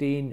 3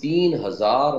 3,000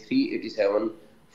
387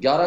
11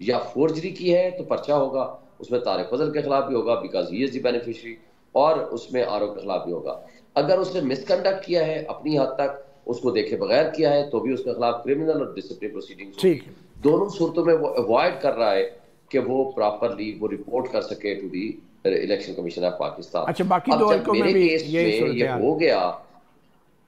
یا فورجری کی ہے تو پرچہ ہوگا، اس میں طارق فضل کے خلاف بھی ہوگا because he is the beneficiary, اور اس میں آر او کے خلاف بھی ہوگا۔ اگر اس نے مس کنڈکٹ کیا ہے اپنی حد تک، اس کو دیکھے بغیر کیا ہے، تو بھی اس کے خلاف کرمنل اور ڈسپلن پروسیڈنگز ہوگی۔ ٹھیک ہے، دونوں صورتوں میں وہ اوائڈ کر رہا ہے کہ وہ پراپرلی وہ رپورٹ کر سکے to the Election Commission of Pakistan. اچھا باقی اب دو جب حلقوں میں میرے بھی کیس یہی میں یہ صورتحال؟ ہو گیا،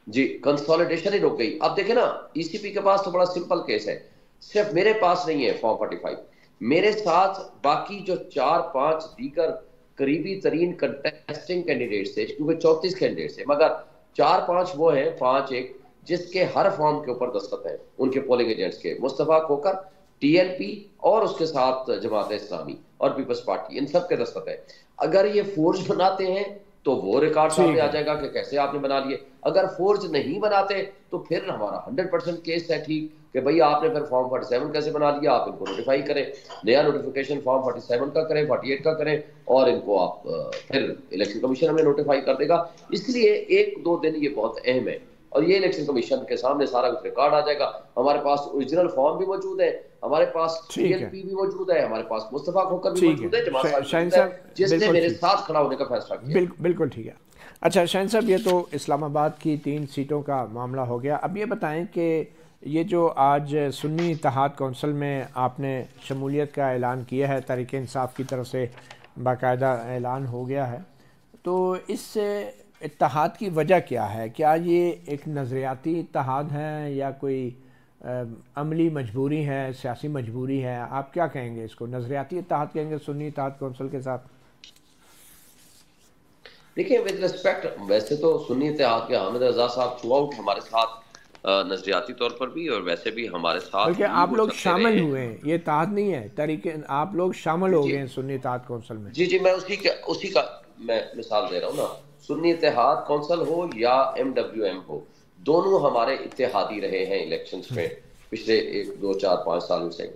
جی کنسالیڈیشن ہی رک گئی۔ اب دیکھیں نا، ای سی پی کے پاس تو بڑا سمپل کیس ہے، صرف میرے پاس نہیں ہے فارم 45، میرے ساتھ باقی جو 4-5 دیگر قریبی ترین کنٹیسٹنگ کینڈیڈیٹس تھے، کیونکہ 34 کینڈیڈیٹس تھے، مگر 4-5 وہ ہیں، 5 ایک جس کے ہر فارم کے اوپر دستخط ہیں ان کے پولنگ ایجنٹس کے، مصطفیٰ کھوکر، ٹی ایل پی اور اس کے ساتھ جماعت اسلامی اور پیپلز پارٹی، ان سب کے دستخط ہیں۔ اگر یہ فورج بناتے ہیں تو وہ ریکارڈ ٹھیک سامنے آ ہے، جائے گا کہ کیسے آپ نے بنا لیے، اگر فورج نہیں بناتے تو پھر ہمارا 100% کیس ہے ٹھیک کہ بھئی آپ نے پھر فارم 47 کیسے بنا لیا، آپ ان کو نوٹیفائی کریں، نیا نوٹیفیکیشن فارم 47 کا کریں، 48 کا کریں، اور ان کو آپ پھر الیکشن کمیشن ہمیں نوٹیفائی کر دے گا۔ اس لیے 1-2 دن یہ بہت اہم ہے، اور یہ الیکشن کمیشن کے سامنے سارا کچھ ریکارڈ آ جائے گا۔ ہمارے پاس اوریجنل فارم بھی موجود ہے، ہمارے پاس ٹی ٹھیک ایل ہے، پی بھی موجود ہے، ہمارے پاس مصطفیٰ کھوکر بھی ٹھیک موجود ہے، جماعت ہے صاحب بھی شاہین موجود ہے، صاحب، جس نے بالکل میرے ٹھیک، ساتھ کھڑا ہونے کا فیصلہ کیا ہے۔ بالکل ٹھیک ہے۔ اچھا شاہین صاحب، یہ تو اسلام آباد کی 3 سیٹوں کا معاملہ ہو گیا، اب یہ بتائیں کہ یہ جو آج سنی اتحاد کونسل میں آپ نے شمولیت کا اعلان کیا ہے، تحریک انصاف کی طرف سے باقاعدہ اعلان ہو گیا ہے، تو اس سے اتحاد کی وجہ کیا ہے؟ کیا یہ ایک نظریاتی اتحاد ہے یا کوئی عملی مجبوری ہے، سیاسی مجبوری ہے؟ آپ کیا کہیں گے اس کو؟ نظریاتی اتحاد کہیں گے سنی اتحاد کونسل کے ساتھ؟ دیکھیں ود ریسپیکٹ، ویسے تو سنی اتحاد کے حامد رضا صاحب تھرو آؤٹ ہمارے ساتھ نظریاتی طور پر بھی اور ویسے بھی ہمارے ساتھ بلکہ ہی آپ وہ لوگ چلتے رہے شامل ہیں۔ ہوئے ہیں، یہ اتحاد نہیں ہے تحریک، آپ لوگ شامل جی ہو جی گئے ہیں سنی اتحاد کونسل میں۔ جی جی، میں اسی کا میں مثال دے رہا ہوں نا، سنی اتحاد کونسل ہو یا ایم ڈبلیو ایم ہو، دونوں ہمارے اتحادی رہے ہیں الیکشنز میں پچھلے 1-2-4-5 سالوں سے،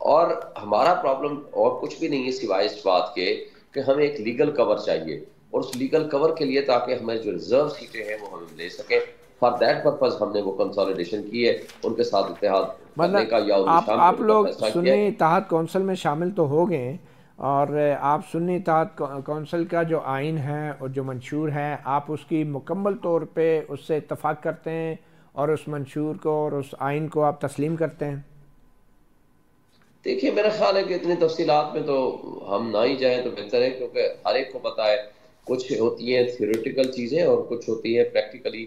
اور ہمارا پرابلم اور کچھ بھی نہیں ہے سوائے اس بات کے کہ ہمیں ایک لیگل کور چاہیے، اور اس لیگل کور کے لیے تاکہ ہمیں جو ریزرو سیٹیں ہیں وہ ہم لے سکیں، فار دیٹ پرپز ہم نے وہ کنسالیڈیشن کی ہے، ان کے ساتھ اتحاد کرنے مطلب کا یا ان میں شامل آپ ہونے کا لوگ فیصلہ کیا سنی ہے۔ اتحاد کونسل میں شامل تو ہو گئے ہیں، اور آپ سنی اتحاد کونسل کا جو آئین ہے اور جو منشور ہے، آپ اس کی مکمل طور پہ اس سے اتفاق کرتے ہیں اور اس منشور کو اور اس آئین کو آپ تسلیم کرتے ہیں؟ دیکھیے میرا خیال ہے کہ اتنی تفصیلات میں تو ہم نہ ہی جائیں تو بہتر ہے، کیونکہ ہر ایک کو پتہ ہے کچھ ہوتی ہیں تھیوریٹیکل چیزیں اور کچھ ہوتی ہیں پریکٹیکلی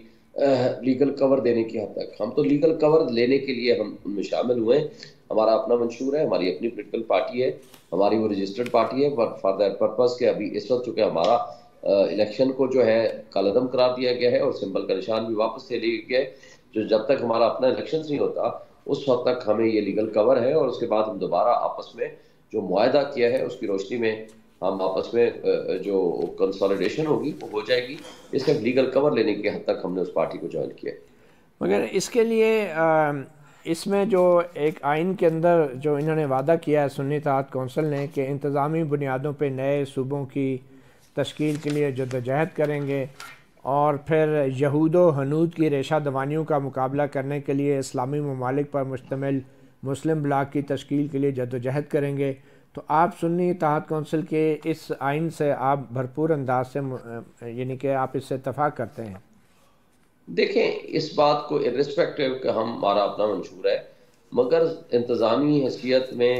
لیگل کور دینے کی حد تک۔ ہم تو لیگل کور لینے کے لیے ہم ان میں شامل ہوئے ہیں، ہمارا اپنا منشور ہے، ہماری اپنی پولیٹیکل پارٹی ہے، ہماری وہ رجسٹرڈ پارٹی ہے، فار دیٹ پرپز کہ ابھی اس وقت چونکہ ہمارا الیکشن کو جو ہے کالعدم قرار دیا گیا ہے اور سمبل کا نشان بھی واپس سے لے گیا ہے، جو جب تک ہمارا اپنا الیکشن نہیں ہوتا اس وقت تک ہمیں یہ لیگل کور ہے، اور اس کے بعد ہم دوبارہ آپس میں جو معاہدہ کیا ہے اس کی روشنی میں ہم آپس میں جو کنسالیڈیشن ہوگی وہ ہو جائے گی۔ اس سے لیگل کور لینے کی حد تک ہم نے اس پارٹی کو جوائن کیا۔ مگر اس کے لیے اس میں جو ایک آئین کے اندر جو انہوں نے وعدہ کیا ہے سنی اتحاد کونسل نے کہ انتظامی بنیادوں پہ نئے صوبوں کی تشکیل کے لیے جدوجہد کریں گے، اور پھر یہود و ہنود کی ریشہ دوانیوں کا مقابلہ کرنے کے لیے اسلامی ممالک پر مشتمل مسلم بلاک کی تشکیل کے لیے جدوجہد کریں گے، تو آپ سنی اتحاد کونسل کے اس آئین سے آپ بھرپور انداز سے یعنی کہ آپ اس سے اتفاق کرتے ہیں؟ دیکھیں اس بات کو ارسپیکٹو کہ ہمارا اپنا منشور ہے، مگر انتظامی حیثیت میں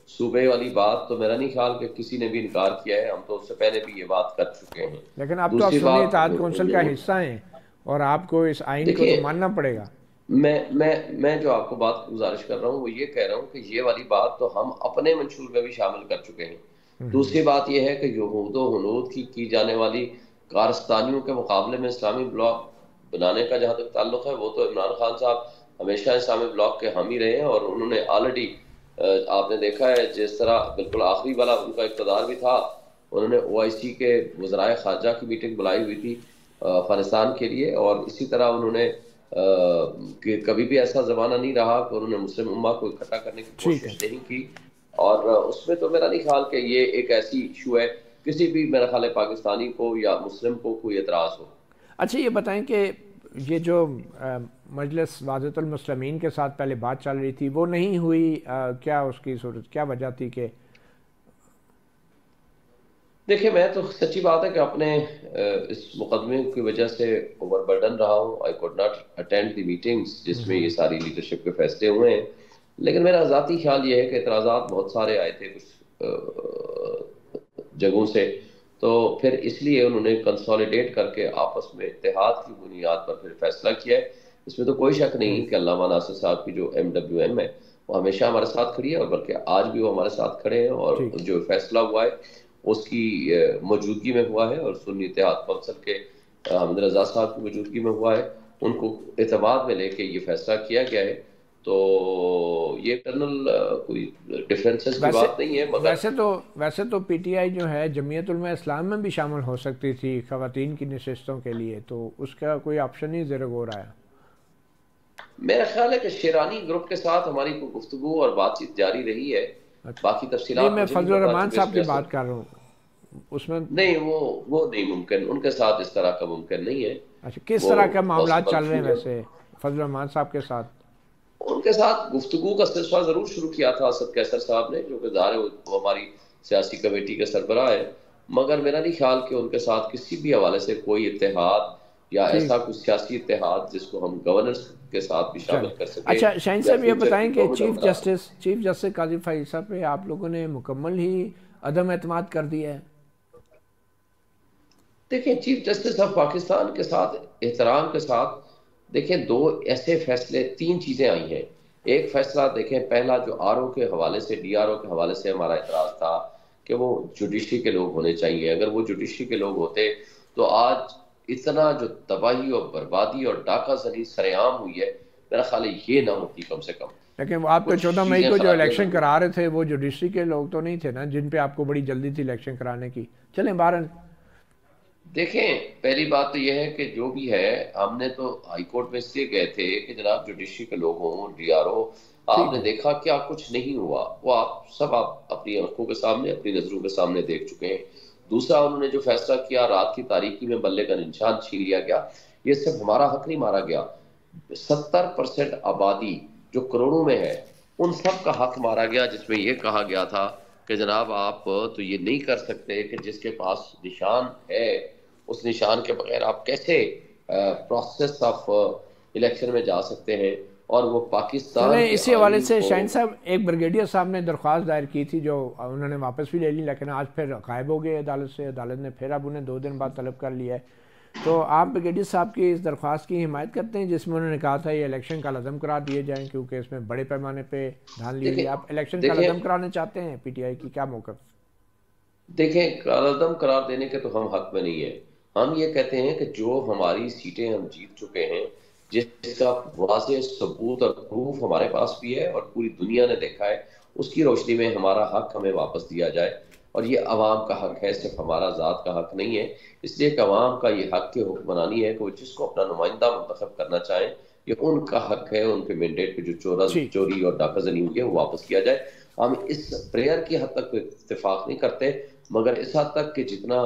صوبے والی بات تو میرا نہیں خیال کہ کسی نے بھی انکار کیا ہے، ہم تو اس سے پہلے بھی یہ بات کر چکے ہیں۔ لیکن اب تو آپ دوسری سنی بات اتحاد کونسل کا حصہ ہیں اور آپ کو اس آئین کو تو دیکھیے، ماننا پڑے گا۔ میں جو آپ کو بات گزارش کر رہا ہوں وہ یہ کہہ رہا ہوں کہ یہ والی بات تو ہم اپنے منشور میں بھی شامل کر چکے ہیں۔ دوسری بات یہ ہے کہ یہود و ہنود کی جانے والی کارستانیوں کے مقابلے میں اسلامی بلاک بنانے کا جہاں تک تعلق ہے، وہ تو عمران خان صاحب ہمیشہ اسلامی بلاک کے حامی رہے ہیں، اور انہوں نے آلریڈی آپ نے دیکھا ہے جس طرح بالکل آخری والا ان کا اقتدار بھی تھا، انہوں نے او آئی سی کے وزرائے خارجہ کی میٹنگ بلائی ہوئی تھی افغانستان کے لیے، اور اسی طرح انہوں نے کہ کبھی بھی ایسا زمانہ نہیں رہا کہ انہوں نے مسلم امہ کو اکٹھا کرنے کی ٹھیک ہے، کوشش نہیں کی، اور اس میں تو میرا نہیں خیال کہ یہ ایک ایسی ایشو ہے کسی بھی میرا خیال ہے پاکستانی کو یا مسلم کو کوئی اعتراض ہو۔ اچھا یہ بتائیں کہ یہ جو مجلس وحدت المسلمین کے ساتھ پہلے بات چل رہی تھی وہ نہیں ہوئی، کیا اس کی صورت کیا وجہ تھی؟ کہ دیکھیں میں تو سچی بات ہے کہ اپنے اس مقدمے کی وجہ سے اوور برڈن رہا ہوں. I could not attend the meetings جس میں یہ ساری لیڈرشپ کے فیصلے ہوئے ہیں. لیکن میرا ذاتی خیال یہ ہے کہ اعتراضات بہت سارے آئے تھے کچھ جگہوں سے، تو پھر اس لیے انہوں نے کنسالیڈیٹ کر کے آپس میں اتحاد کی بنیاد پر پھر فیصلہ کیا ہے. اس میں تو کوئی شک نہیں کہ علامہ ناصر صاحب کی جو MWM ہے وہ ہمیشہ ہمارے ساتھ کھڑی ہے، اور بلکہ آج بھی وہ ہمارے ساتھ کھڑے ہیں. اور جو فیصلہ ہوا ہے اس کی موجودگی میں ہوا ہے، اور سنی اتحاد کونسل کے حامد رضا صاحب کی موجودگی میں ہوا ہے. ان کو اعتماد میں لے کے یہ فیصلہ کیا گیا ہے. تو یہ انٹرنل کوئی ڈیفرنسز کی بات نہیں ہے. مگر ویسے تو پی ٹی آئی جو ہے جمعیت علماء اسلام میں بھی شامل ہو سکتی تھی خواتین کی نشستوں کے لیے، تو اس کا کوئی آپشن ہی زیر غور آیا. میرا خیال ہے کہ شیرانی گروپ کے ساتھ ہماری کوئی گفتگو اور بات چیت جاری رہی ہے. باقی تفصیلات میں فضل الرحمان صاحب کی بات کر رہا ہوں، اس میں نہیں، وہ نہیں ممکن، ان کے ساتھ اس طرح کا ممکن نہیں ہے. اچھا، کس طرح کے معاملات چل رہے ہیں ویسے فضل الرحمان صاحب کے ساتھ؟ ان کے ساتھ گفتگو کا سلسلہ ضرور شروع کیا تھا اسد کیسر صاحب نے، جو کہ ظاہر ہے وہ ہماری سیاسی کمیٹی کے سربراہ ہے. مگر میرا نہیں خیال کہ ان کے ساتھ کسی بھی حوالے سے کوئی اتحاد یا ایسا کوئی سیاسی اتحاد جس کو ہم گورننس کے ساتھ بھی شامل کر سکیں. اچھا شاہین صاحب یہ بتائیں کہ چیف جسٹس قاضی فائز صاحب پہ آپ لوگوں نے مکمل ہی عدم اعتماد کر دیا ہے؟ دیکھیں چیف جسٹس آف پاکستان کے ساتھ احترام کے ساتھ دیکھیں دو ایسے فیصلے، تین چیزیں آئی ہیں. ایک فیصلہ دیکھیں، پہلا جو RO کے حوالے سے DRO کے حوالے سے ہمارا اعتراض تھا کہ وہ جوڈیشری کے لوگ ہونے چاہیے. اگر وہ جوڈیشری کے لوگ ہوتے تو آج اتنا جو تباہی اور بربادی اور ڈاکہ زنی سر عام ہوئی ہے، میرا خیال ہے یہ نہ ہوتی کم سے کم. لیکن آپ تو 14 مئی کو جو الیکشن کرا رہے تھے وہ جوڈیشری کے لوگ تو نہیں تھے نا، جن پہ آپ کو بڑی جلدی تھی الیکشن کرانے کی. چلیں بہرحال دیکھیں، پہلی بات تو یہ ہے کہ جو بھی ہے ہم نے تو ہائی کورٹ میں اس لیے گئے تھے کہ جناب جوڈیشری کے لوگ ہوں، DRO. آپ نے دیکھا کیا کچھ نہیں ہوا، وہ آپ اپنی آنکھوں کے سامنے، اپنی نظروں کے سامنے دیکھ چکے ہیں. دوسرا انہوں نے جو فیصلہ کیا، رات کی تاریکی میں بلے کا نشان چھین لیا گیا. یہ صرف ہمارا حق نہیں مارا گیا، 70% آبادی جو کروڑوں میں ہے ان سب کا حق مارا گیا، جس میں یہ کہا گیا تھا کہ جناب آپ تو یہ نہیں کر سکتے کہ جس کے پاس نشان ہے اس نشان کے بغیر آپ کیسے پروسیس آف الیکشن میں جا سکتے ہیں. اور وہ پاکستان کے اسی حوالے سے شاہین صاحب ایک بریگیڈیئر صاحب نے درخواست دائر کی تھی جو انہوں نے واپس بھی لے لی، لیکن آج پھر غائب ہو گئے عدالت سے. عدالت نے پھر اب انہیں 2 دن بعد طلب کر لیا ہے. تو آپ بریگیڈیئر صاحب کی اس درخواست کی حمایت کرتے ہیں جس میں انہوں نے کہا تھا یہ الیکشن کا لازم قرار دیے جائیں کیونکہ اس میں بڑے پیمانے پہ دھان لی ہوئی ہے؟ آپ الیکشن کا لازم کرانے چاہتے ہیں؟ PTI کی کیا موقف؟ دیکھیں، لازم قرار دینے کے تو ہم حق میں نہیں ہیں. ہم یہ کہتے ہیں کہ جو ہماری سیٹیں ہم جیت چکے ہیں، جس کا واضح ثبوت اور پروف ہمارے پاس بھی ہے اور پوری دنیا نے دیکھا ہے، اس کی روشنی میں ہمارا حق ہمیں واپس دیا جائے. اور یہ عوام کا حق ہے، صرف ہمارا ذات کا حق نہیں ہے. اس لیے کہ عوام کا یہ حق کے حکمرانی ہے کہ وہ جس کو اپنا نمائندہ منتخب کرنا چاہیں، یہ ان کا حق ہے. ان کے مینڈیٹ پہ جو چوری اور ڈاکہ زنی ہوئی ہے وہ واپس کیا جائے. ہم اس پریئر کی حد تک اتفاق نہیں کرتے، مگر اس حد تک کہ جتنا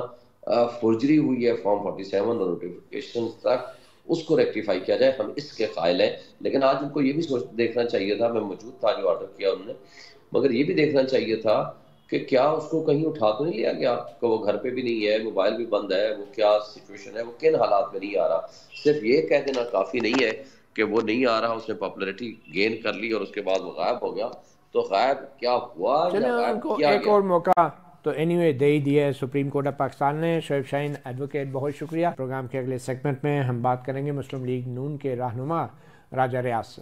فورجری ہوئی ہے فارم 47 اور نوٹیفیکیشن تک، اس کو ریکٹیفائی کیا جائے. ہم اس کے قائل ہیں. لیکن آج ان کو یہ بھی دیکھنا چاہیے تھا، میں موجود تھا جو آرڈر کیا انہوں نے، مگر یہ بھی دیکھنا چاہیے تھا کہ کیا اس کو کہیں اٹھا تو نہیں لیا گیا کہ وہ گھر پہ بھی نہیں ہے، موبائل بھی بند ہے، وہ کیا سچویشن ہے، وہ کن حالات میں نہیں آ رہا. صرف یہ کہہ دینا کافی نہیں ہے کہ وہ نہیں آ رہا، اس نے پاپولرٹی گین کر لی اور اس کے بعد وہ غائب ہو گیا. تو غائب کیا ہوا یا غائب کیا ایک اور موقع تو اینیوے دے ہی دیا ہے سپریم کورٹ آف پاکستان نے. شعیب شاہین ایڈوکیٹ بہت شکریہ. پروگرام کے اگلے سیگمنٹ میں ہم بات کریں گے مسلم لیگ نون کے رہنما راجہ ریاض سے.